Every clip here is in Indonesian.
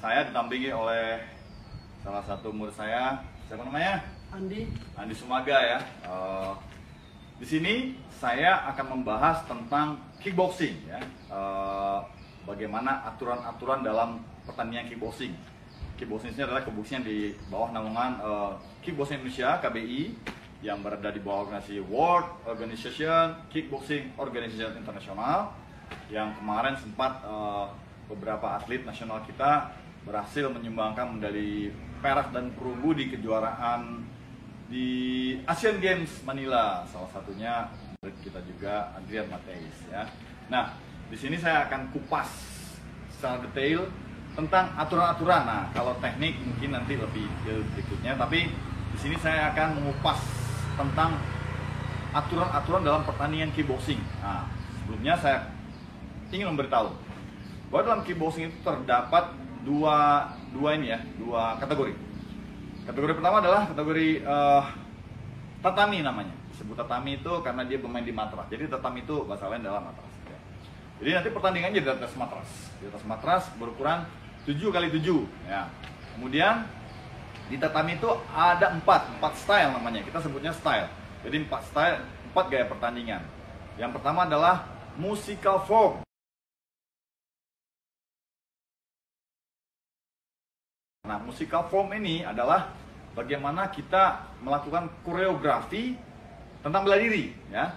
saya ditampingi oleh salah satu murid saya, siapa namanya? Andi Sumaga ya. Di sini saya akan membahas tentang kickboxing ya. Bagaimana aturan-aturan dalam pertandingan kickboxing. Kickboxing ini adalah kickboxing di bawah naungan Kickboxing Indonesia (KBI) yang berada di bawah organisasi World Organization Kickboxing Organization International, yang kemarin sempat beberapa atlet nasional kita berhasil menyumbangkan medali perak dan perunggu di kejuaraan di Asian Games Manila, salah satunya murid kita juga Adrian Mateis ya. Nah, di sini saya akan kupas secara detail tentang aturan-aturan. Nah, kalau teknik mungkin nanti lebih berikutnya, tapi di sini saya akan mengupas tentang aturan-aturan dalam pertandingan kickboxing. Nah, sebelumnya saya ingin memberitahu bahwa dalam kickboxing itu terdapat dua kategori. Kategori pertama adalah kategori tatami namanya. Disebut tatami itu karena dia bermain di matras. Jadi tatami itu bahasa lain dalam matras. Ya. Jadi nanti pertandingannya di atas matras. Di atas matras berukuran 7x7 ya. Kemudian di tatami itu ada 4 style namanya. Kita sebutnya style. Jadi 4 style, 4 gaya pertandingan. Yang pertama adalah musical form. Nah, musical form ini adalah bagaimana kita melakukan koreografi tentang bela diri ya.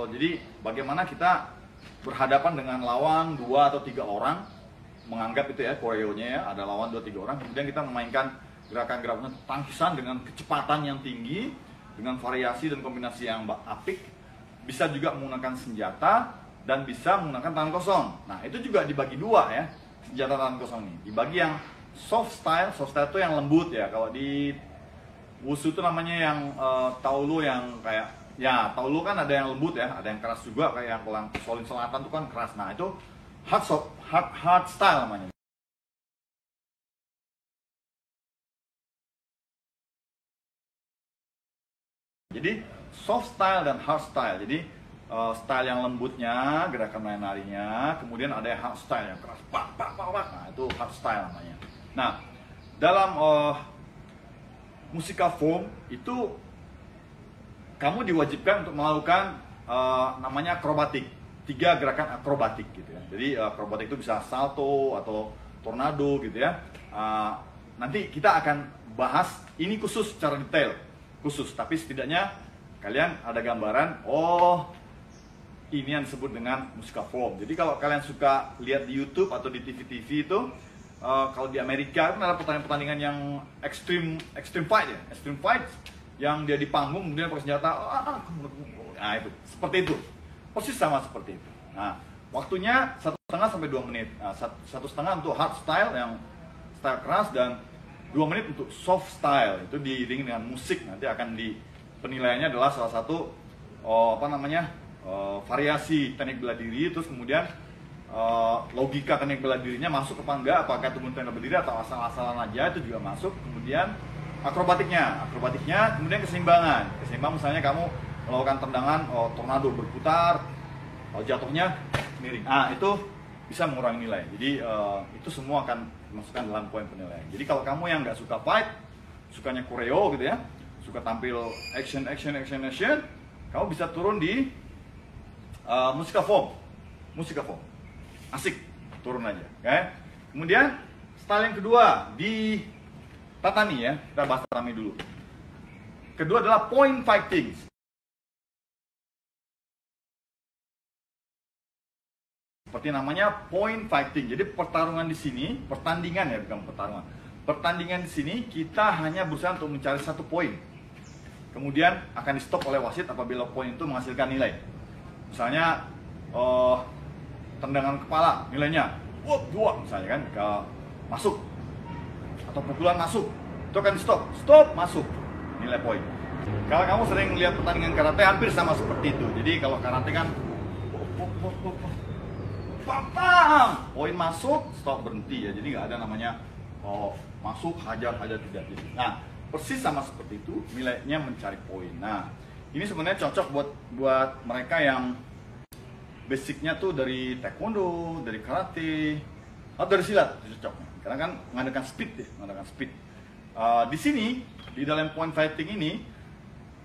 Jadi bagaimana kita berhadapan dengan lawan 2 atau 3 orang, menganggap itu ya koreonya ya, ada lawan 2-3 orang, kemudian kita memainkan gerakan-gerakan tangkisan dengan kecepatan yang tinggi, dengan variasi dan kombinasi yang apik, bisa juga menggunakan senjata dan bisa menggunakan tangan kosong. Nah, itu juga dibagi 2 ya, senjata tangan kosong ini. Dibagi yang soft style itu yang lembut ya. Kalau di wushu itu namanya yang taolu, yang kayak ya taolu kan ada yang lembut ya, ada yang keras juga kayak yang Shaolin Selatan itu kan keras. Nah, itu hard style namanya. Jadi soft style dan hard style. Jadi style yang lembutnya, gerakan menari-narinya, kemudian ada yang hard style yang keras, pak. Nah, itu hard style namanya. Nah, dalam musical form itu kamu diwajibkan untuk melakukan namanya akrobatik, 3 gerakan akrobatik gitu ya. Jadi akrobatik itu bisa salto atau tornado gitu ya. Nanti kita akan bahas ini khusus secara detail, khusus. Tapi setidaknya kalian ada gambaran, oh ini yang disebut dengan musical form. Jadi kalau kalian suka lihat di YouTube atau di TV-TV itu, kalau di Amerika itu ada pertandingan yang extreme fight ya, extreme fight yang dia di panggung kemudian pakai senjata, nah itu seperti itu, persis sama seperti itu. Nah, waktunya 1,5 sampai 2 menit. Nah, 1,5 untuk hard style yang style keras dan 2 menit untuk soft style, itu diiringi dengan musik. Nanti akan penilaiannya adalah salah satu variasi teknik bela diri, terus kemudian logika teknik bela dirinya masuk apa enggak, apakah itu teknik bela diri atau asal-asalan aja, itu juga masuk. Kemudian akrobatiknya, kemudian keseimbangan misalnya kamu melakukan tendangan tornado berputar, jatuhnya miring, itu bisa mengurangi nilai. Jadi itu semua akan dimasukkan dalam poin penilaian. Jadi kalau kamu yang nggak suka fight, sukanya koreo gitu ya, suka tampil action, kamu bisa turun di musical form, asik, turun aja. Okay? Kemudian style yang kedua di tatami ya, kita bahas tatami dulu. Kedua adalah point fighting. Seperti namanya point fighting. Jadi pertarungan di sini, pertandingan ya, bukan pertarungan. Pertandingan di sini kita hanya berusaha untuk mencari 1 poin. Kemudian akan di stop oleh wasit apabila poin itu menghasilkan nilai. Misalnya tendangan kepala nilainya 2 misalnya kan, masuk, atau pukulan masuk, itu akan di stop masuk, nilai poin. Kalau kamu sering lihat pertandingan karate hampir sama seperti itu. Jadi kalau karate kan poin masuk, stop, berhenti ya. Jadi nggak ada namanya masuk, hajar tidak. Jadi, nah persis sama seperti itu, nilainya mencari poin. Nah, ini sebenarnya cocok buat mereka yang basicnya tuh dari taekwondo, dari karate, atau dari silat, cocok. karena kan mengadakan speed ya, mengadakan speed. Di sini di dalam point fighting ini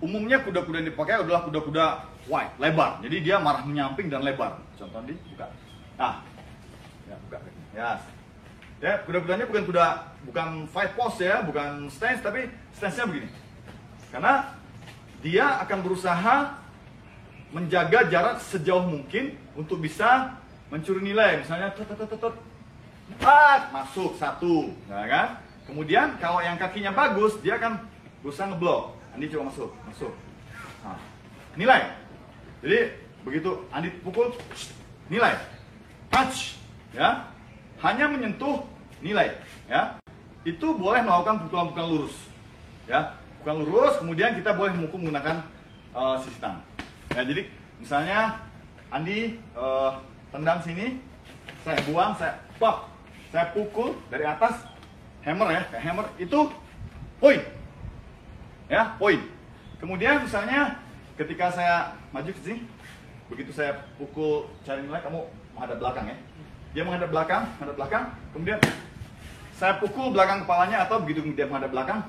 umumnya kuda-kuda yang dipakai adalah kuda-kuda wide, lebar. Jadi dia marah menyamping dan lebar. Contoh di buka. Nah, ya buka. Ya, kuda-kudanya bukan fight pose ya, bukan stance, tapi stance-nya begini. Karena dia akan berusaha menjaga jarak sejauh mungkin untuk bisa mencuri nilai. Misalnya masuk satu, nah kan? Kemudian kalau yang kakinya bagus, dia akan berusaha ngeblok. Andi coba masuk. Nah, nilai. Jadi begitu Andi pukul, nilai. Touch, ya. Hanya menyentuh nilai, ya. Itu boleh melakukan pukulan-pukulan lurus, ya. Pukulan lurus, kemudian kita boleh memukul menggunakan sisi tangan. Ya, jadi misalnya Andi tendang sini, saya buang, saya pukul dari atas, hammer ya, kayak hammer, itu poin, ya, poin. Kemudian misalnya ketika saya maju ke sini, begitu saya pukul cari nilai, kamu menghadap belakang ya, dia menghadap belakang, kemudian saya pukul belakang kepalanya atau begitu dia menghadap belakang,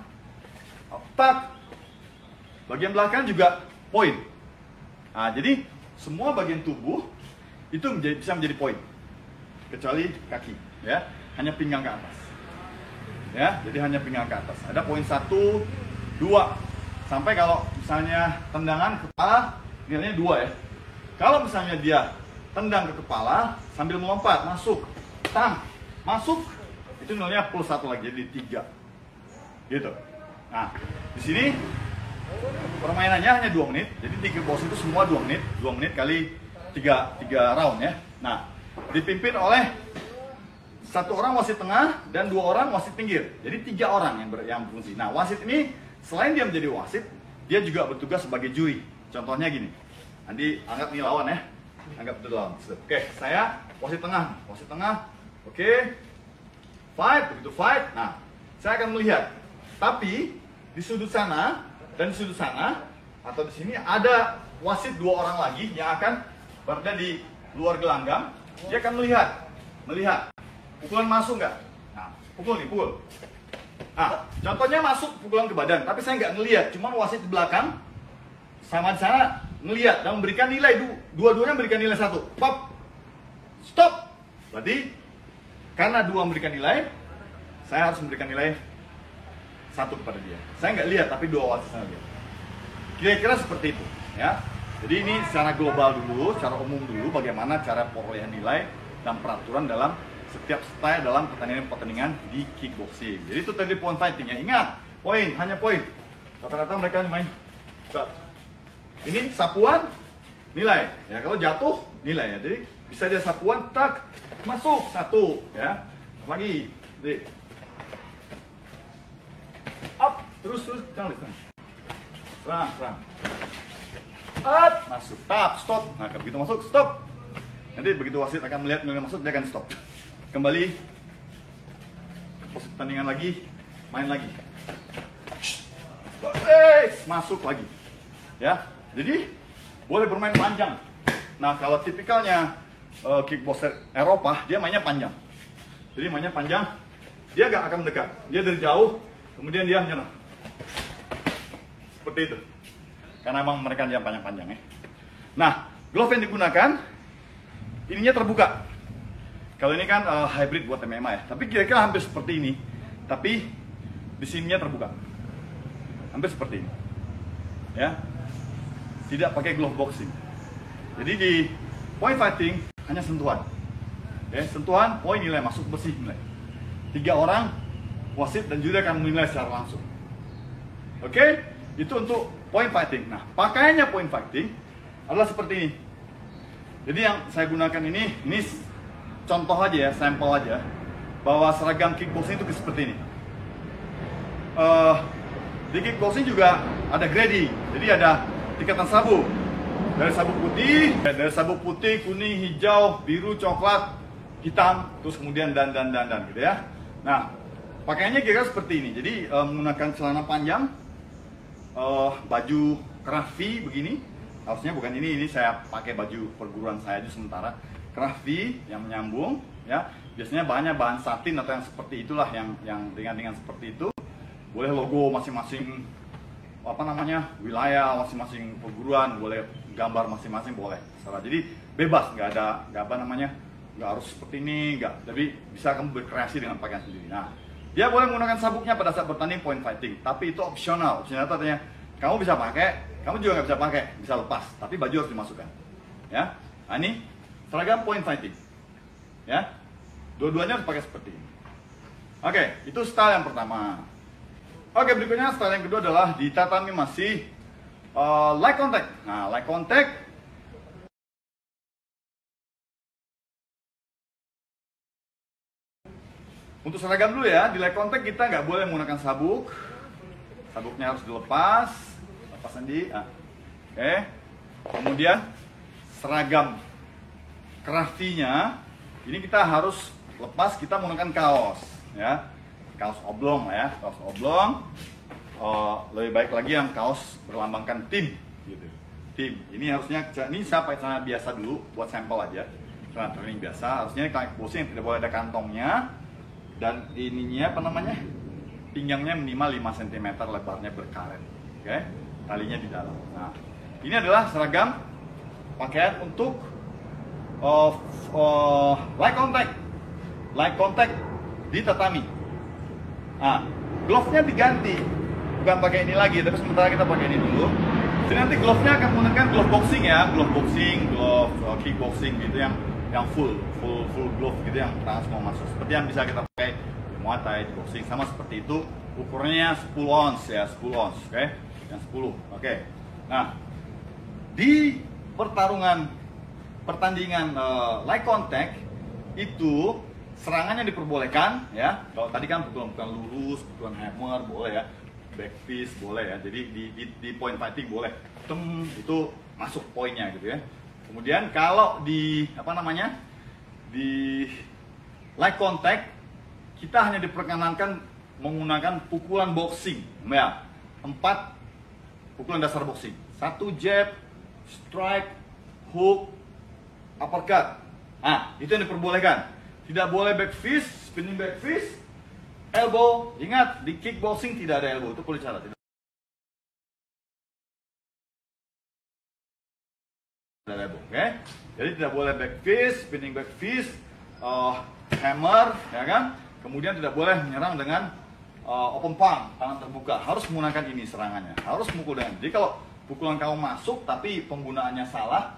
tak, bagian belakang juga poin. Nah, jadi semua bagian tubuh itu bisa menjadi poin, kecuali kaki, ya, hanya pinggang ke atas, ya, jadi hanya pinggang ke atas. Ada poin 1, 2, sampai kalau misalnya tendangan kepala nilainya 2 ya. Kalau misalnya dia tendang ke kepala sambil melompat, masuk, masuk, itu nilainya plus 1 lagi, jadi 3, gitu. Nah, di sini permainannya hanya 2 menit, jadi kickbox itu semua 2 menit kali 3 round ya. Nah, dipimpin oleh 1 orang wasit tengah dan 2 orang wasit pinggir. Jadi 3 orang yang berfungsi. Nah, wasit ini selain dia menjadi wasit, dia juga bertugas sebagai juri. Contohnya gini, Andi anggap nih lawan ya, anggap itu lawan. Oke, saya wasit tengah, oke, fight, begitu fight. Nah, saya akan melihat, tapi di sudut sana dan di sudut sana atau di sini ada wasit 2 orang lagi yang akan berada di luar gelanggang. Dia akan melihat pukulan masuk nggak. Nah, pukul. Nah, contohnya masuk pukulan ke badan, tapi saya nggak ngelihat, cuman wasit di belakang sama di sana ngelihat dan memberikan nilai, dua-duanya memberikan nilai 1. Stop. Berarti karena 2 memberikan nilai, saya harus memberikan nilai 1 kepada dia. Saya nggak lihat, tapi 2 wasit saya lihat. Kira-kira seperti itu, ya. Jadi ini secara global dulu, secara umum dulu, bagaimana cara perolehan nilai dan peraturan dalam setiap style dalam pertandingan di kickboxing. Jadi itu tadi point fighting ya. Ingat, poin, hanya poin. Rata-rata mereka main. Ini sapuan, nilai. Ya, kalau jatuh, nilai ya. Jadi bisa dia sapuan, tak, masuk 1, ya. Lagi, jadi up, terus, jangan lupa. Serang. Up, masuk, tap, stop. Nah, begitu masuk, stop. Nanti begitu wasit akan melihat nilai masuk, dia akan stop. Kembali ke posisi pertandingan lagi, main lagi. Masuk lagi. Ya, jadi boleh bermain panjang. Nah, kalau tipikalnya kickboxer Eropa, dia mainnya panjang. Jadi mainnya panjang, dia gak akan mendekat. Dia dari jauh, kemudian dia menyerang. Seperti itu. Karena emang mereka jam panjang-panjang ya. Nah, glove yang digunakan ininya terbuka. Kalau ini kan hybrid buat MMA ya. Tapi kira-kira hampir seperti ini. Tapi di sininya terbuka. Hampir seperti ini. Ya. Tidak pakai glove boxing. Jadi di point fighting hanya sentuhan. Ya, sentuhan, poin nilai masuk, bersih nilai. 3 orang wasit dan juri akan menilai secara langsung. Oke? Itu untuk point fighting. Nah, pakaiannya point fighting adalah seperti ini. Jadi yang saya gunakan ini contoh aja ya, sampel aja, bahwa seragam kickboxing itu seperti ini. Di kickboxing juga ada grading. Jadi ada tingkatan sabuk. Dari sabuk putih, kuning, hijau, biru, coklat, hitam, terus kemudian dan gitu ya. Nah, pakaiannya kira-kira seperti ini. Jadi menggunakan celana panjang, baju kerah V begini. Harusnya bukan ini saya pakai baju perguruan saya aja sementara. Kerah V yang menyambung, ya. biasanya bahannya bahan satin atau yang seperti itulah, yang ringan-ringan seperti itu. Boleh logo masing-masing apa namanya wilayah, masing-masing perguruan, boleh gambar masing-masing, boleh salah. Jadi bebas, nggak apa namanya, nggak harus seperti ini, nggak. Tapi bisa kamu berkreasi dengan pakaian sendiri. Nah, dia boleh menggunakan sabuknya pada saat bertanding point fighting, tapi itu opsional. Opsional itu artinya kamu bisa pakai, kamu juga nggak bisa pakai, bisa lepas, tapi baju harus dimasukkan. Ya, nah, ini seragam point fighting. Ya, dua-duanya harus pakai seperti ini. Oke, itu style yang pertama. Oke, berikutnya style yang kedua adalah di tatami masih light contact. Nah, light contact untuk seragam dulu ya. Di light contact kita nggak boleh menggunakan sabuk. Sabuknya harus dilepas, lepas sendiri. Oke. Kemudian seragam crafty-nya ini kita harus lepas, kita menggunakan kaos, ya. Kaos oblong ya, kaos oblong. Lebih baik lagi yang kaos berlambangkan tim, gitu. Tim. Ini harusnya, ini saya pakai celana biasa dulu buat sampel aja. Celana training biasa. Harusnya kayak kickboxing tidak boleh ada kantongnya, dan ininya apa namanya? Pinggangnya minimal 5 cm lebarnya berkaret. Oke? Talinya di dalam. Nah, ini adalah seragam pakaian untuk light contact di tatami. Nah, glove-nya diganti, bukan pakai ini lagi, tapi sementara kita pakai ini dulu. Jadi nanti glove-nya akan menggunakan glove boxing ya, glove boxing, glove kickboxing gitu, yang full glove gitu, yang tangan semua masuk. Seperti yang bisa kita pakai di Muay Thai, di boxing, sama seperti itu. Ukurannya 10 ounce ya, 10 ounce, oke? Yang 10, oke. Nah, di pertandingan light contact itu serangannya diperbolehkan ya. Kalau tadi kan pukulan lurus, pukulan hammer boleh ya, back fist boleh ya. Jadi di point fighting boleh, itu masuk poinnya gitu ya. Kemudian kalau di apa namanya, di light contact kita hanya diperkenankan menggunakan pukulan boxing ya, 4 pukulan dasar boxing. 1 jab, strike, hook, uppercut. Nah, itu yang diperbolehkan. Tidak boleh back fist, spinning back fist, elbow. Ingat, di kickboxing tidak ada elbow, itu boleh cara. Tidak ada elbow, oke? Jadi tidak boleh back fist, spinning back fist, hammer, ya kan? Kemudian tidak boleh menyerang dengan open palm, tangan terbuka. Harus menggunakan ini serangannya, harus mukul dengan. Jadi kalau pukulan kamu masuk tapi penggunaannya salah,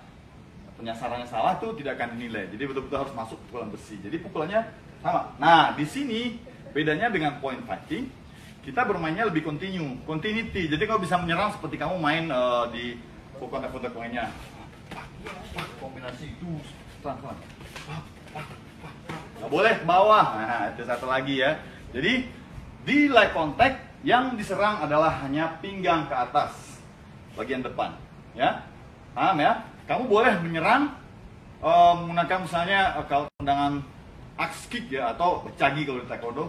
penyasarannya salah, itu tidak akan dinilai. Jadi betul-betul harus masuk pukulan bersih. Jadi pukulannya sama. Nah, di sini bedanya dengan point fighting, kita bermainnya lebih continuity. Jadi kamu bisa menyerang seperti kamu main di pukulan-pukulan lainnya. Kombinasi itu terang-terang. Nggak boleh ke bawah. Nah, itu satu lagi ya. Jadi di light contact yang diserang adalah hanya pinggang ke atas, bagian depan. Ya, paham ya? Kamu boleh menyerang menggunakan misalnya kalau tendangan axe kick ya, atau becagi kalau di taekwondo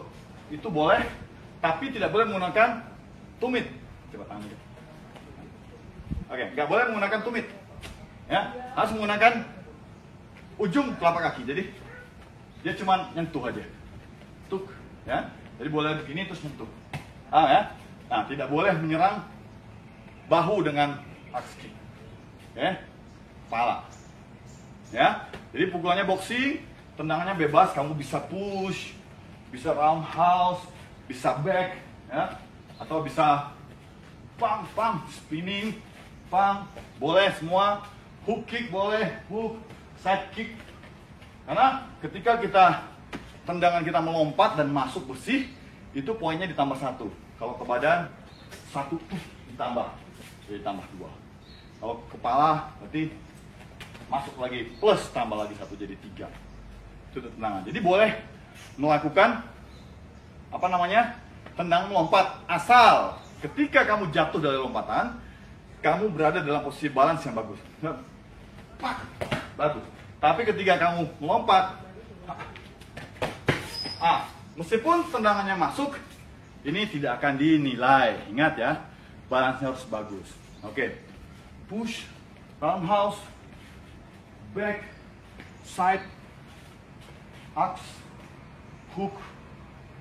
itu boleh, tapi tidak boleh menggunakan tumit. Coba tangan gitu. Oke, nggak boleh menggunakan tumit. Ya, harus menggunakan ujung telapak kaki. Jadi dia cuma nyentuh aja, tuk, ya. Jadi boleh begini terus nyentuh. Ya. Nah, tidak boleh menyerang bahu dengan axe kick. Oke. Kepala, ya. Jadi pukulannya boxing, tendangannya bebas, kamu bisa push, bisa roundhouse, bisa back, ya, atau bisa pang, spinning, boleh semua, hook kick boleh, hook, side kick. Karena ketika tendangan kita melompat dan masuk bersih, itu poinnya ditambah 1. Kalau ke badan 1 ditambah, jadi tambah 2. Kalau kepala berarti masuk lagi, plus tambah lagi 1 jadi 3. Itu tendangan. Jadi boleh melakukan apa namanya, tendangan melompat, asal ketika kamu jatuh dari lompatan, kamu berada dalam posisi balance yang bagus. Bagus. Tapi ketika kamu melompat, meskipun tendangannya masuk, ini tidak akan dinilai. Ingat ya, balance-nya harus bagus. Oke. Push, roundhouse, back, side, axe, hook,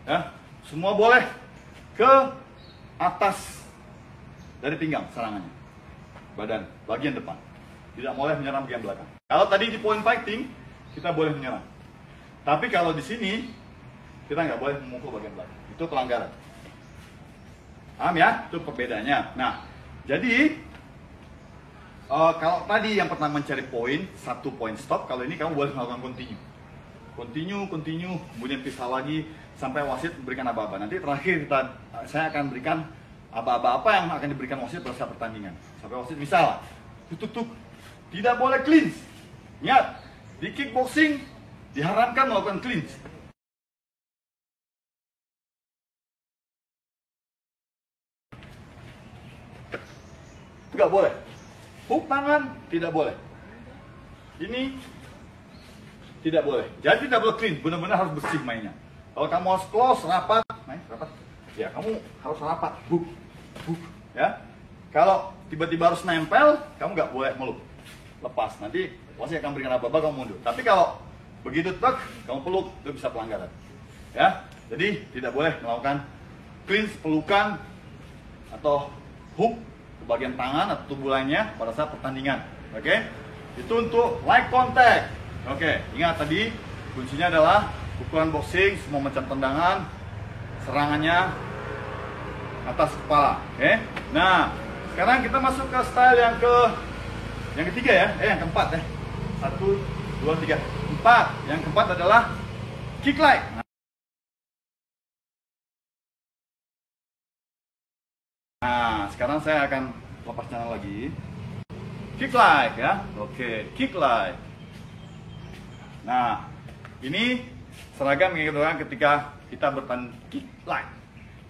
ya, semua boleh ke atas dari pinggang serangannya, badan, bagian depan. Tidak boleh menyerang bagian belakang. Kalau tadi di point fighting, kita boleh menyerang. Tapi kalau di sini, kita nggak boleh memukul bagian belakang. Itu pelanggaran. Paham ya? Itu perbedaannya. Nah, jadi kalau tadi yang pertama mencari poin, 1 poin stop. Kalau ini kamu boleh melakukan continue, kemudian pisah lagi sampai wasit memberikan aba-aba. Nanti terakhir saya akan berikan aba-aba apa yang akan diberikan wasit pada saat pertandingan. Sampai wasit misal tutup, tidak boleh clinch. Ingat, di kickboxing diharamkan melakukan clinch. Itu nggak boleh. Hook tangan tidak boleh. Ini tidak boleh. Jadi tidak boleh clean. Benar-benar harus bersih mainnya. Kalau kamu harus close, rapat, ya kamu harus rapat. Hook. Ya. Kalau tiba-tiba harus nempel, kamu nggak boleh meluk. Lepas. Nanti wasit akan berikan aba-aba, kamu mundur. Tapi kalau begitu tek, kamu peluk, itu bisa pelanggaran. Ya. Jadi tidak boleh melakukan clinch, pelukan atau hook ke bagian tangan atau tubuh lainnya pada saat pertandingan. Oke? Itu untuk eye contact. Oke, ingat tadi kuncinya adalah pukulan boxing, semua macam tendangan, serangannya atas kepala. Oke? Nah, sekarang kita masuk ke style yang ketiga ya, yang keempat ya. 1, 2, 3, 4. Yang keempat adalah kick leg. Nah, sekarang saya akan lepas channel lagi. Kick leg ya. Oke, kick leg. Nah, ini seragam yang kita lakukan ketika kita bertanding kick leg.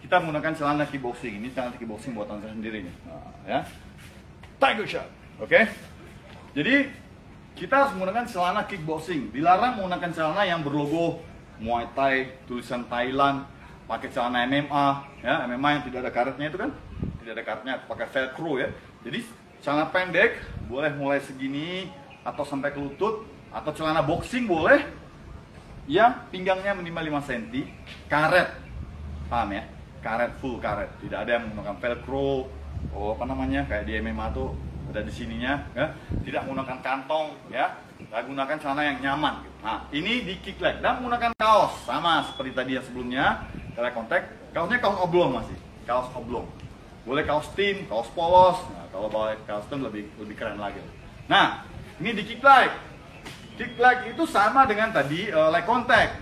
Kita menggunakan celana kickboxing. Ini celana kickboxing buatan saya sendiri nih. Nah, ya. Tiger shot. Oke. Jadi kita harus menggunakan celana kickboxing. Dilarang menggunakan celana yang berlogo Muay Thai, tulisan Thailand, pakai celana MMA, ya, MMA yang tidak ada karetnya itu kan, tidak ada karetnya, pakai velcro ya. Jadi celana pendek boleh mulai segini atau sampai ke lutut, atau celana boxing boleh yang pinggangnya minimal 5 cm, karet, paham ya? Karet, full karet, tidak ada yang menggunakan velcro, kayak di MMA tuh ada di sininya, ya. Tidak menggunakan kantong, ya. Kita gunakan celana yang nyaman. Nah, ini di kick leg dan menggunakan kaos sama seperti tadi yang sebelumnya. Kita kontak, kaosnya kaos oblong masih, kaos oblong. Boleh kaos tim, kaos polos. Nah, kalau bawa kaos tim lebih keren lagi. Nah, ini di kick leg. Kick leg itu sama dengan tadi leg contact.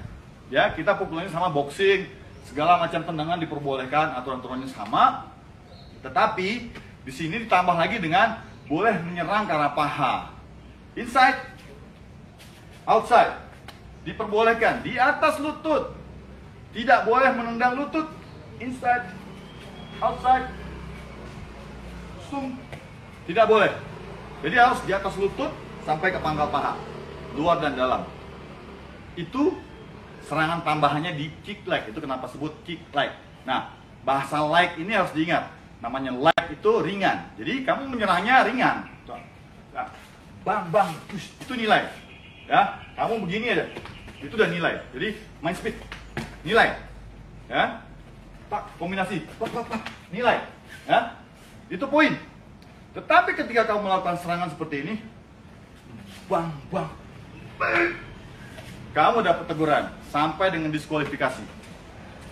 Ya, kita pukulannya sama boxing, segala macam tendangan diperbolehkan, aturan-aturannya sama. Tetapi di sini ditambah lagi dengan boleh menyerang ke arah paha. Inside, outside. Diperbolehkan di atas lutut. Tidak boleh menendang lutut. Inside, outside. Tidak boleh. Jadi harus di atas lutut sampai ke pangkal paha, luar dan dalam. Itu serangan tambahannya di kick leg. Itu kenapa sebut kick leg. Nah, bahasa leg ini harus diingat. Namanya leg itu ringan. Jadi kamu menyerangnya ringan. Nah, bang, push, itu nilai. Ya, kamu begini aja. Itu udah nilai. Jadi main speed. Nilai. Ya. Tak kombinasi. Nilai. Ya. Itu poin. Tetapi ketika kamu melakukan serangan seperti ini, bang, kamu dapat teguran sampai dengan diskualifikasi.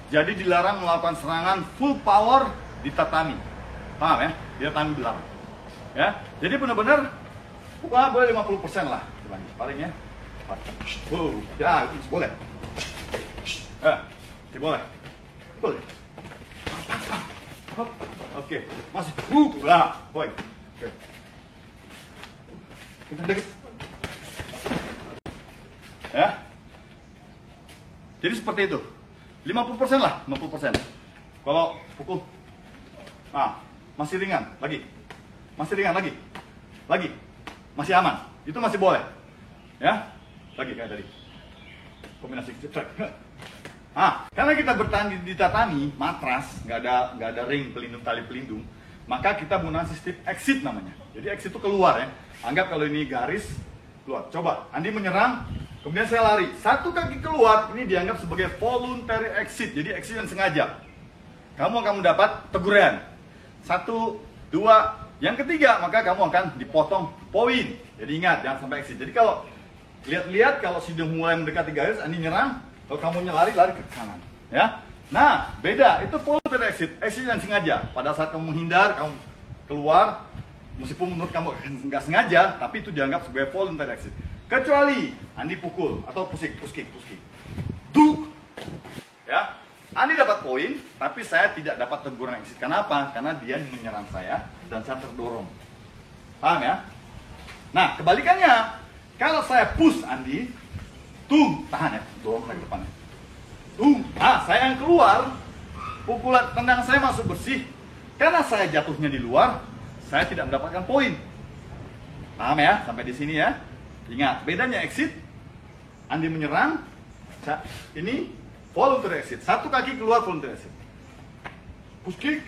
Jadi dilarang melakukan serangan full power di tatami. Paham ya? Di tatami dilarang. Ya. Jadi benar-benar boleh 50% lah. Paling ya. Ya, boleh. Boleh. Boleh. Oke, masih. Poin. Oke. Kita deket. Ya. Jadi seperti itu. 50% lah, 50%. Kalau pukul. Masih ringan, lagi. Masih ringan lagi. Lagi. Masih aman. Itu masih boleh. Ya. Lagi kayak tadi. Kombinasi cetrek. Karena kita bertanding di tatami, matras, nggak ada ring pelindung, tali pelindung, maka kita menggunakan sistem exit namanya. Jadi exit itu keluar ya. Anggap kalau ini garis, keluar. Coba, Andi menyerang, Kemudian saya lari, satu kaki keluar, ini dianggap sebagai voluntary exit, jadi exit yang sengaja. Kamu akan mendapat teguran. 1, 2, yang ketiga, maka kamu akan dipotong poin. Jadi ingat, jangan sampai exit. Jadi kalau lihat-lihat, kalau sudah mulai mendekati garis, Andi nyerang, kalau kamu lari ke kanan. Ya. Nah, beda, itu voluntary exit, exit yang sengaja. Pada saat kamu menghindar, kamu keluar, meskipun menurut kamu nggak sengaja, tapi itu dianggap sebagai voluntary exit. Kecuali Andi pukul atau push kick. Duk. Ya. Andi dapat poin, tapi saya tidak dapat teguran exit. Kenapa? Karena dia menyerang saya dan saya terdorong. Paham ya? Nah, kebalikannya, kalau saya push Andi, tahan ya, dorong lagi depannya. Saya yang keluar, pukulan tendang saya masuk bersih. Karena saya jatuhnya di luar, saya tidak mendapatkan poin. Paham ya? Sampai di sini ya. Ingat, bedanya exit, Andi menyerang, ini voluntary exit. Satu kaki keluar, voluntary exit. Push kick,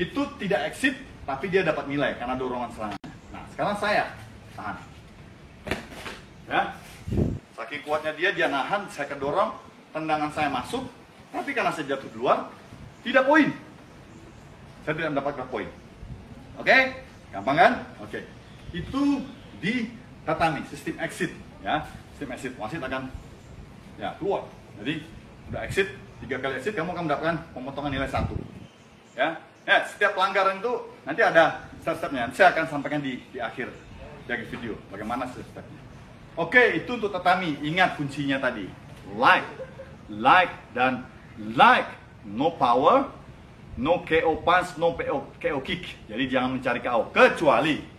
itu tidak exit, tapi dia dapat nilai karena dorongan serangan. Nah, sekarang saya tahan. Ya, saking kuatnya dia nahan, saya kedorong, tendangan saya masuk, tapi karena saya jatuh di luar, tidak poin. Saya tidak mendapatkan poin. Oke? Gampang kan? Oke. Itu di tatami, sistem exit. Ya, sistem exit. Wasit akan keluar. Jadi, udah exit, 3 kali exit, kamu akan mendapatkan pemotongan nilai 1. Ya, setiap pelanggaran itu nanti ada step-stepnya. Saya akan sampaikan di akhir video bagaimana step-stepnya. Oke, itu untuk tatami. Ingat kuncinya tadi. Like, dan like. No power, no KO punch, no KO kick. Jadi jangan mencari KO. Kecuali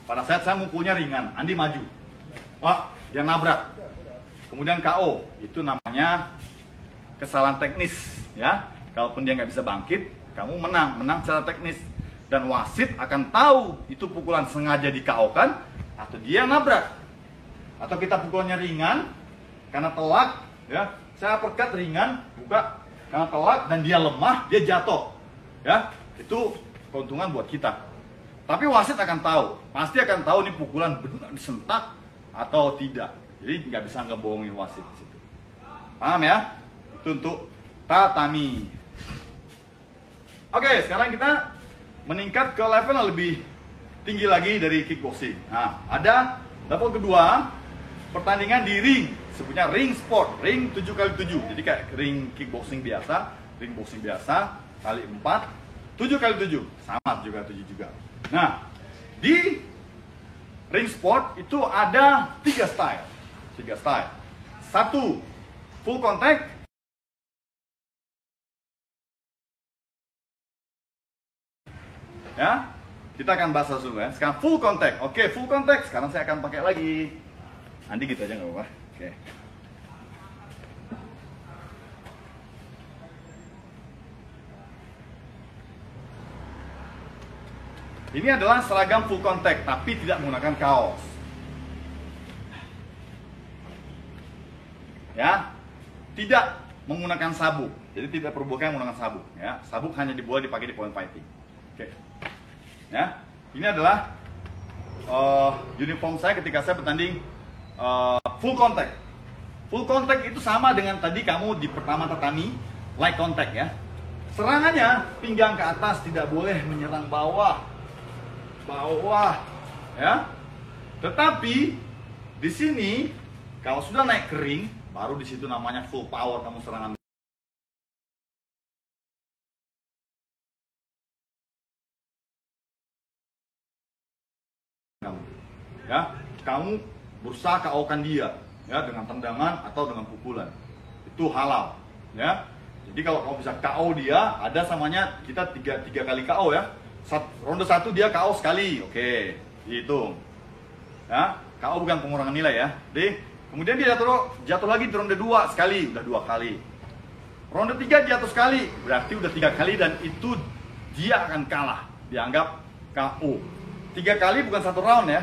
pada saat saya mukulnya ringan, Andi maju. Wah, dia nabrak. Kemudian KO. Itu namanya kesalahan teknis. Ya, kalaupun dia nggak bisa bangkit, kamu menang secara teknis. Dan wasit akan tahu itu pukulan sengaja di KO kan, atau dia nabrak. Atau kita pukulannya ringan karena telak, ya. Saya perkat ringan, buka karena telak dan dia lemah, dia jatuh. Ya, itu keuntungan buat kita. Tapi wasit akan tahu, pasti akan tahu ini pukulan benar disentak atau tidak. Jadi nggak bisa ngebohongin wasit di situ. Paham ya? Itu untuk tatami. Oke, sekarang kita meningkat ke level yang lebih tinggi lagi dari kickboxing. Nah, ada level kedua, pertandingan di ring, sebutnya ring sport, ring 7x7. Jadi kayak ring kickboxing biasa, ring boxing biasa, kali 4, 7x7, sama juga 7 juga. Nah, di ring sport itu ada 3 style. 1, full contact. Ya, kita akan bahas langsung ya. Sekarang full contact. Oke, full contact. Sekarang saya akan pakai lagi. Nanti gitu aja nggak apa-apa. Oke. Ini adalah seragam full contact, tapi tidak menggunakan kaos. Ya, tidak menggunakan sabuk. Jadi tidak perbolehkan menggunakan sabuk. Ya, sabuk hanya diboleh dipakai di point fighting. Oke. Ya, ini adalah uniform saya ketika saya bertanding full contact. Full contact itu sama dengan tadi kamu di pertama tatami, light contact ya. Serangannya pinggang ke atas, tidak boleh menyerang bawah, ya. Tetapi di sini kalau sudah naik ke ring, baru di situ namanya full power kamu serangan. Ya, kamu berusaha KO-kan dia ya dengan tendangan atau dengan pukulan. Itu halal ya. Jadi kalau kamu bisa KO dia, ada samanya kita tiga kali KO ya. Ronde 1 dia KO sekali. Oke, dihitung. Ya, KO bukan pengurangan nilai ya. Jadi, kemudian dia jatuh lagi di ronde 2 sekali, udah 2 kali. Ronde 3 jatuh sekali, berarti udah 3 kali dan itu dia akan kalah, dianggap KO. 3 kali bukan 1 round ya.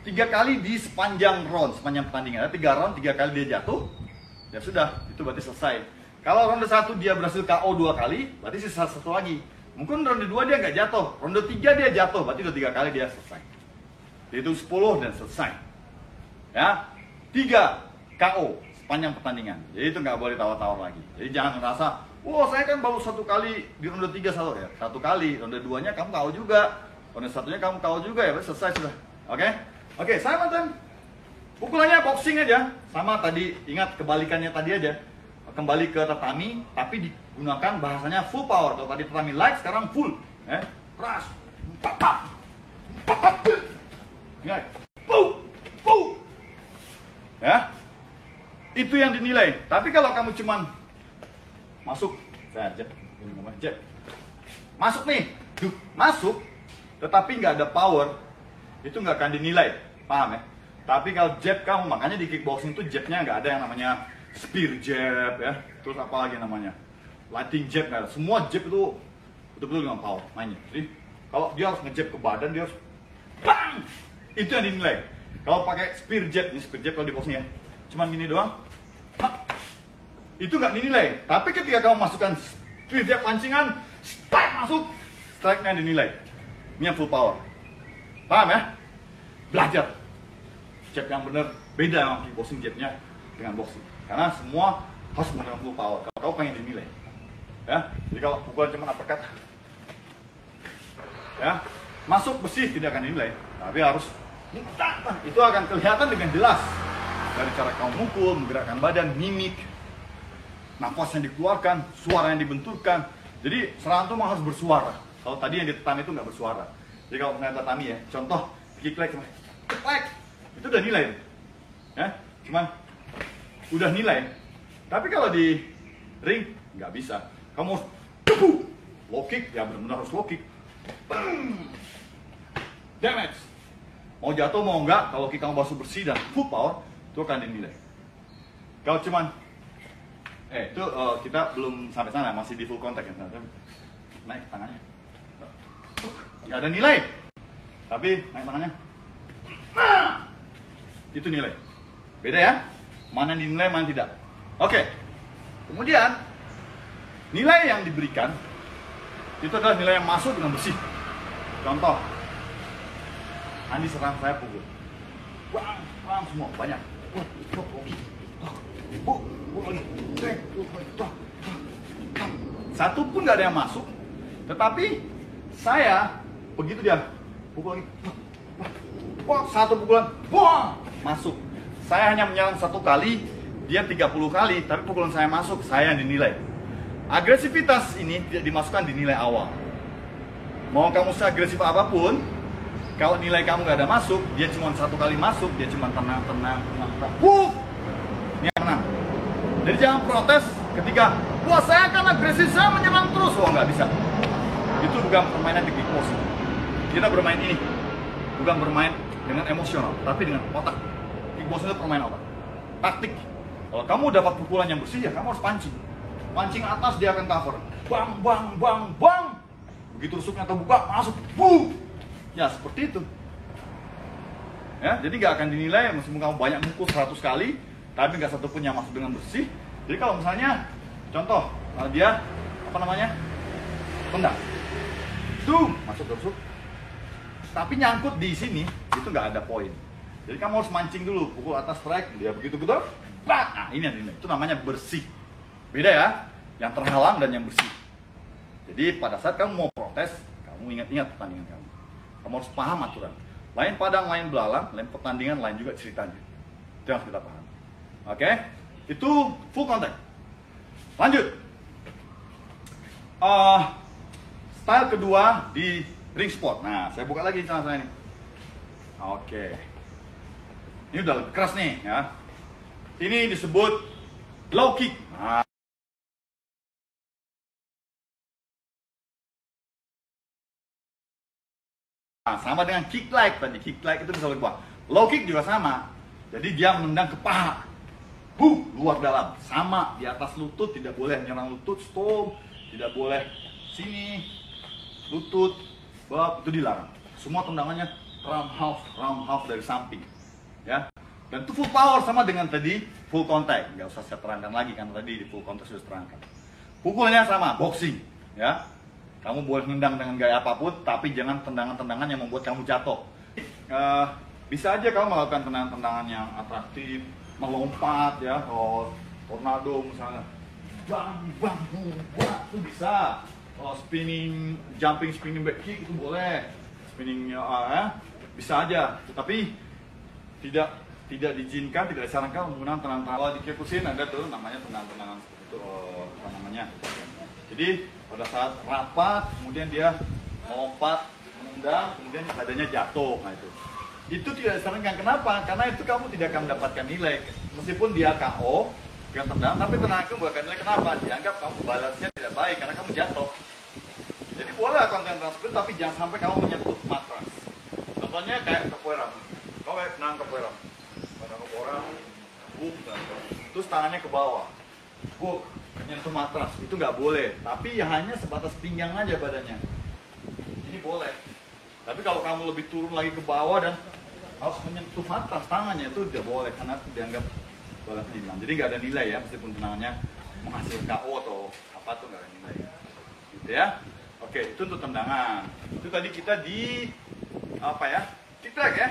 3 kali di sepanjang round, sepanjang pertandingan. 3 round, 3 kali dia jatuh, ya sudah, itu berarti selesai. Kalau ronde 1 dia berhasil KO 2 kali, berarti sisa 1 lagi. Mungkin ronde 2 dia nggak jatuh, ronde 3 dia jatuh, berarti udah 3 kali dia selesai. Dihitung 10 dan selesai. Ya, 3 KO sepanjang pertandingan. Jadi itu nggak boleh tawar-tawar lagi. Jadi jangan ngerasa, wah saya kan baru 1 kali di ronde 3 satu ya. 1 kali, ronde 2-nya kamu KO juga. Ronde 1-nya kamu KO juga ya, selesai sudah. Oke, saya mantan. Pukulannya boxing aja. Sama tadi, ingat kebalikannya tadi aja. Kembali ke tatami, tapi digunakan bahasanya full power. Kalau tadi tatami light, sekarang full. Keras. Ingat. Ya, itu yang dinilai. Tapi kalau kamu cuman masuk, saya jab, masuk nih, masuk, tetapi nggak ada power, itu nggak akan dinilai, paham ya? Tapi kalau jab kamu, makanya di kickboxing itu jabnya nggak ada yang namanya spear jab ya, terus apa lagi namanya, lighting jab nggak ada. Semua jab itu betul-betul dengan power mainnya. Jadi kalau dia harus ngejab ke badan, dia harus bang, itu yang dinilai. Kalau pakai spear jab, ini spear jab kalau di boxing ya, cuman gini doang, itu nggak dinilai. Tapi ketika kamu masukkan spear jab pancingan, strike masuk, strike-nya dinilai. Ini yang full power. Paham ya? Belajar jab yang benar, beda sama kickboxing jabnya dengan boxing. Karena semua harus menggunakan full power. Kalau kamu pengen dinilai, ya. Jadi kalau pukulan cuma uppercut, ya, masuk besi tidak akan dinilai. Tapi harus itu akan kelihatan dengan jelas dari cara kamu mukul, menggerakkan badan, mimik, nafas yang dikeluarkan, suara yang dibenturkan. Jadi serangan itu harus bersuara. Kalau tadi yang di tatami itu nggak bersuara. Jadi kalau misalnya tatami ya, contoh kick leg, itu udah nilai, ya, cuman udah nilai. Tapi kalau di ring nggak bisa. Kamu harus low kick, ya benar-benar harus low kick. Damage. Mau jatuh mau enggak, kalau kick kamu basuh bersih dan full power, itu akan dinilai. Kalau cuman itu kita belum sampai sana, masih di full contact ya. Naik tangannya, nggak ada nilai. Tapi naik tangannya, itu nilai. Beda ya, mana yang dinilai, mana tidak. Oke. Kemudian nilai yang diberikan itu adalah nilai yang masuk dengan bersih. Contoh, Andi serang saya pukul, bang semua banyak. Satu pun nggak ada yang masuk, tetapi saya begitu dia pukul lagi, satu pukulan, masuk. Saya hanya menyerang 1 kali, dia 30 kali, tapi pukulan saya masuk, saya yang dinilai. Agresivitas ini tidak dimasukkan di nilai awal. Mau kamu seagresif apapun, kalau nilai kamu nggak ada masuk, dia cuma 1 kali masuk, dia cuma tenang. Ini yang menang. Jadi jangan protes ketika, wah saya akan agresif, saya menyerang terus. Wah nggak bisa. Itu bukan permainan di kickboxing. Kita bermain ini, bukan bermain dengan emosional, tapi dengan otak. Kickboxing itu permainan otak, taktik. Kalau kamu dapat pukulan yang bersih, ya kamu harus pancing. Pancing atas, dia akan cover. Bang. Begitu rusuknya terbuka, masuk. Ya seperti itu. Ya, jadi nggak akan dinilai meskipun kamu banyak mukul 100 kali, tapi nggak satu pun yang masuk dengan bersih. Jadi kalau misalnya, contoh, dia tendang, masuk rusuk, tapi nyangkut di sini, itu nggak ada poin. Jadi kamu harus mancing dulu, pukul atas strike, dia begitu betul. Nah ini yang dinilai. Itu namanya bersih. Beda ya, yang terhalang dan yang bersih. Jadi pada saat kamu mau protes, kamu ingat-ingat pertandingan kamu. Kamu harus paham aturan. Lain padang, lain belalang, lain pertandingan, lain juga ceritanya. Itu yang harus kita paham. Oke? Itu full contact. Lanjut. Style kedua di ring sport. Nah, saya buka lagi channel saya ini. Oke. Ini udah lebih keras nih ya. Ini disebut low kick. Nah, sama dengan kick leg tadi. Kick leg itu bisa lebih kuat. Low kick juga sama. Jadi dia menendang ke paha. Luar dalam. Sama di atas lutut, tidak boleh menyerang lutut, stop. Tidak boleh sini, lutut, itu dilarang. Semua tendangannya roundhouse dari samping. Ya. Dan itu full power sama dengan tadi full contact. Nggak usah saya terangkan lagi kan tadi di full contact sudah terangkan. Pukulnya sama, boxing. Ya. Kamu boleh nendang dengan gaya apapun, tapi jangan tendangan-tendangan yang membuat kamu jatuh. Bisa aja kamu melakukan tendangan-tendangan yang atraktif, melompat ya, tornado misalnya, bang bang bang, itu bisa. Jumping spinning back kick itu boleh, spinningnya bisa aja, tetapi tidak diizinkan, tidak disarankan menggunakan tendangan. Kalau di Kyokushin ada tuh namanya tendangan seperti itu, apa namanya. Jadi pada saat rapat, kemudian dia melompat, menendang, kemudian badannya jatuh, nah itu tidak disarankan. Kenapa? Karena itu kamu tidak akan mendapatkan nilai, meskipun dia KO dengan tendang, tapi tendangan kamu bukan nilai. Kenapa? Dianggap kamu balasnya tidak baik karena kamu jatuh. Jadi boleh konten tersebut, tapi jangan sampai kamu menyentuh matras. Contohnya kayak capoeira, kau kayak tenang capoeira, terus tangannya ke bawah, menyentuh matras, itu nggak boleh. Tapi ya hanya sebatas pinggang aja badannya, ini boleh. Tapi kalau kamu lebih turun lagi ke bawah dan harus menyentuh matras tangannya, itu tidak boleh karena itu dianggap balasnya hilang. Jadi nggak ada nilai ya, meskipun tendangannya menghasilkan KO atau apa tuh nggak ada nilai, gitu ya. Oke, itu untuk tendangan. Itu tadi kita di apa ya? Kickback ya.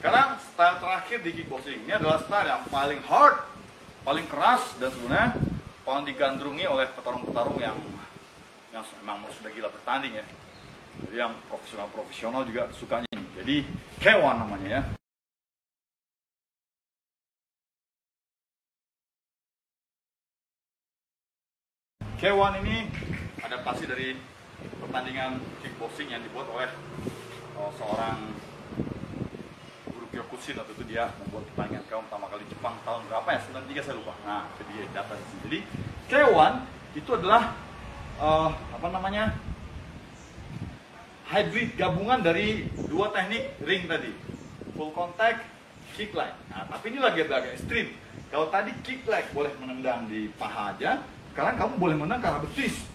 Sekarang style terakhir di kickboxing. Ini adalah style yang paling hard, paling keras, dan sebenarnya paling digandrungi oleh petarung-petarung yang memang sudah gila bertanding ya. Jadi yang profesional juga sukanya ini. Jadi K1 namanya ya. K1 ini adaptasi dari pertandingan kickboxing yang dibuat oleh seorang guru Kyokushin. Waktu itu dia membuat pertandingan K1 pertama kali Jepang tahun berapa ya? 93 saya lupa. Nah, itu dia data di sini. Jadi K1 itu adalah apa namanya? Hybrid gabungan dari dua teknik ring tadi. Full contact, kick leg. Nah, tapi ini lagi agak ekstrim. Kalau tadi kick leg boleh menendang di paha aja, sekarang kamu boleh menang ke arah betis,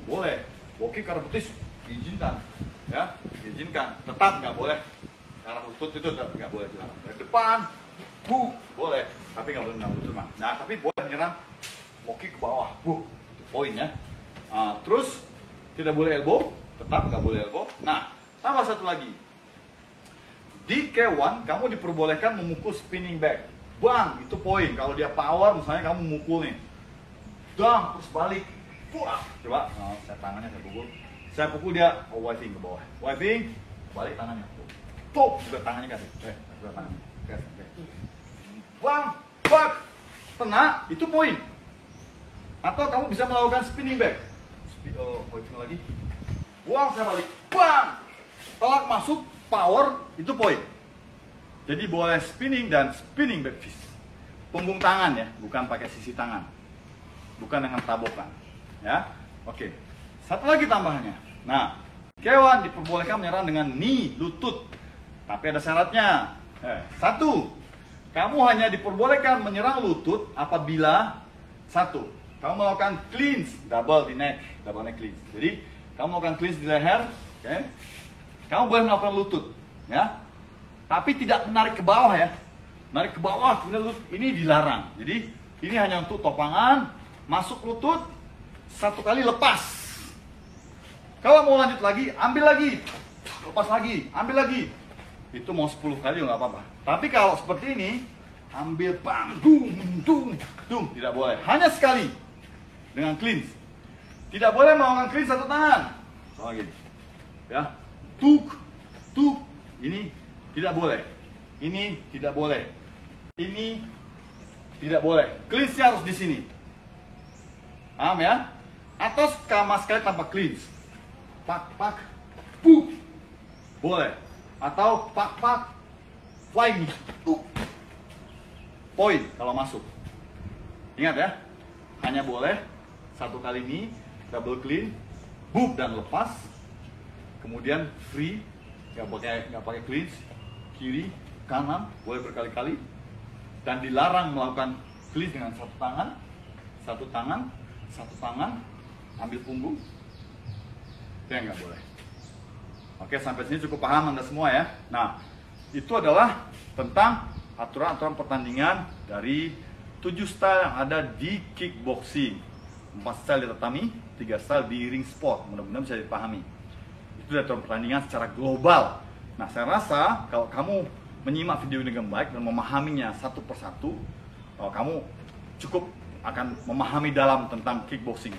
boleh. Walking ke arah betis, diizinkan, ya, diizinkan. Tetap nggak boleh ke arah lutut, itu nggak boleh dilarang. Dari depan, boleh, tapi nggak boleh menang lutut. Nah, tapi boleh menyerang walking ke bawah, itu poin ya. Terus tidak boleh elbow, tetap nggak boleh elbow. Nah, tambah satu lagi. Di K1 kamu diperbolehkan memukul spinning back, bang, itu poin. Kalau dia power, misalnya kamu mukul nih. Dang, terus balik. Coba, saya tangannya saya pukul dia, wiping ke bawah. Wiping, balik tangannya. Juga tangannya kasih. Juga tangannya. Bang, bak, kena, itu poin. Atau kamu bisa melakukan spinning back. Wiping lagi. Buang, saya balik. Bang, telak masuk, power, itu poin. Jadi boleh spinning dan spinning back fist. Punggung tangan ya, bukan pakai sisi tangan. Bukan dengan tabokan, ya. Oke. Satu lagi tambahannya. Nah, K1 diperbolehkan menyerang dengan knee, lutut. Tapi ada syaratnya. Satu, kamu hanya diperbolehkan menyerang lutut apabila satu, kamu melakukan clinch, double neck clinch. Jadi, kamu melakukan clinch di leher, oke? Kamu boleh melakukan lutut, ya. Tapi tidak menarik ke bawah ya. Menarik ke bawah, kemudian lutut, ini dilarang. Jadi, ini hanya untuk topangan. Masuk lutut, satu kali lepas. Kalau mau lanjut lagi, ambil lagi. Lepas lagi, ambil lagi. Itu mau 10 kali nggak apa-apa. Tapi kalau seperti ini, ambil bang, dung. Tidak boleh. Hanya sekali. Dengan clinch. Tidak boleh melakukan clinch satu tangan. Soal gini. Ya. Tuk. Ini tidak boleh. Ini tidak boleh. Ini tidak boleh. Clinch-nya harus di sini. Paham ya? Atau sama sekali tanpa clinch. Pak, boleh. Atau pak, flying. Poin kalau masuk. Ingat ya, hanya boleh satu kali ini, double clean, dan lepas. Kemudian free, nggak pakai clinch, kiri, kanan, boleh berkali-kali. Dan dilarang melakukan clinch dengan satu tangan, ambil punggung, itu yang nggak boleh. Oke, sampai sini cukup paham Anda semua ya. Nah, itu adalah tentang aturan-aturan pertandingan dari 7 style yang ada di kickboxing. 4 style di tatami, 3 style di ring sport. Mudah-mudahan bisa dipahami. Itu aturan pertandingan secara global. Nah, saya rasa kalau kamu menyimak video ini dengan baik dan memahaminya satu persatu, kamu cukup akan memahami dalam tentang kickboxing.